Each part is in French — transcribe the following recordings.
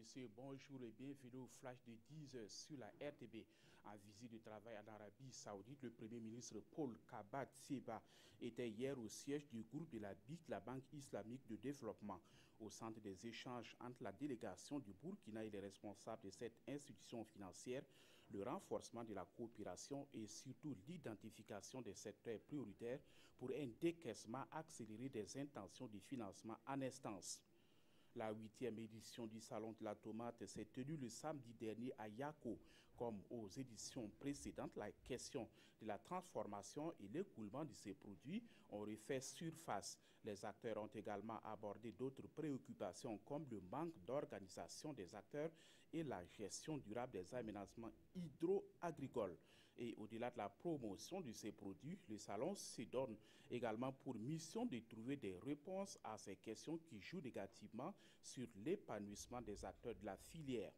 messieurs, bonjour et bienvenue au flash de 10 heures sur la RTB. En visite de travail en Arabie Saoudite, le Premier ministre Paul Kabat Seba était hier au siège du groupe de la BIC, la Banque islamique de développement, au centre des échanges entre la délégation du Burkina et les responsables de cette institution financière, le renforcement de la coopération et surtout l'identification des secteurs prioritaires pour un décaissement accéléré des intentions de financement en instance. La 8e édition du Salon de la tomate s'est tenue le samedi dernier à Yako. Comme aux éditions précédentes, la question de la transformation et l'écoulement de ces produits ont refait surface. Les acteurs ont également abordé d'autres préoccupations comme le manque d'organisation des acteurs et la gestion durable des aménagements hydro-agricoles. Et au-delà de la promotion de ces produits, le salon se donne également pour mission de trouver des réponses à ces questions qui jouent négativement sur l'épanouissement des acteurs de la filière.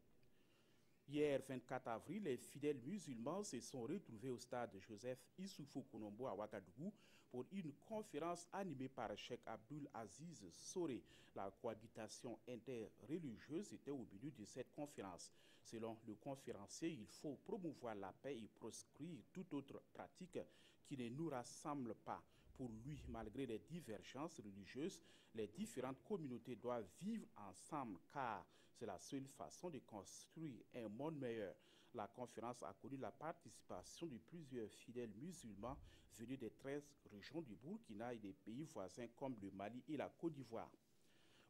Hier, 24 avril, les fidèles musulmans se sont retrouvés au stade Joseph Issoufou Konombo à Ouagadougou pour une conférence animée par Cheikh Abdul Aziz Soré. La cohabitation interreligieuse était au but de cette conférence. Selon le conférencier, il faut promouvoir la paix et proscrire toute autre pratique qui ne nous rassemble pas. Pour lui, malgré les divergences religieuses, les différentes communautés doivent vivre ensemble car c'est la seule façon de construire un monde meilleur. La conférence a connu la participation de plusieurs fidèles musulmans venus des 13 régions du Burkina et des pays voisins comme le Mali et la Côte d'Ivoire.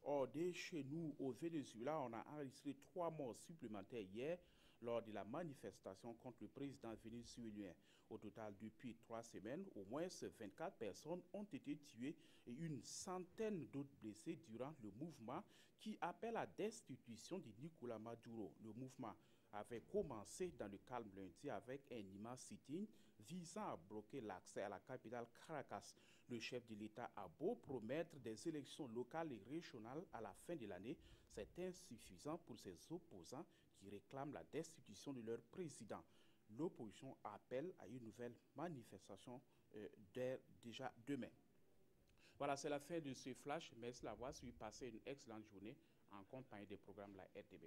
Or, dès chez nous, au Venezuela, on a enregistré 3 morts supplémentaires hier lors de la manifestation contre le président vénézuélien. Au total, depuis 3 semaines, au moins 24 personnes ont été tuées et une centaine d'autres blessées durant le mouvement qui appelle à la destitution de Nicolás Maduro. Le mouvement avait commencé dans le calme lundi avec un immense sit-in visant à bloquer l'accès à la capitale Caracas. Le chef de l'État a beau promettre des élections locales et régionales à la fin de l'année, c'est insuffisant pour ses opposants qui réclament la destitution de leur président. L'opposition appelle à une nouvelle manifestation déjà demain. Voilà, c'est la fin de ce flash. Merci d'avoir suivi. Passer une excellente journée en compagnie des programmes de la RTB.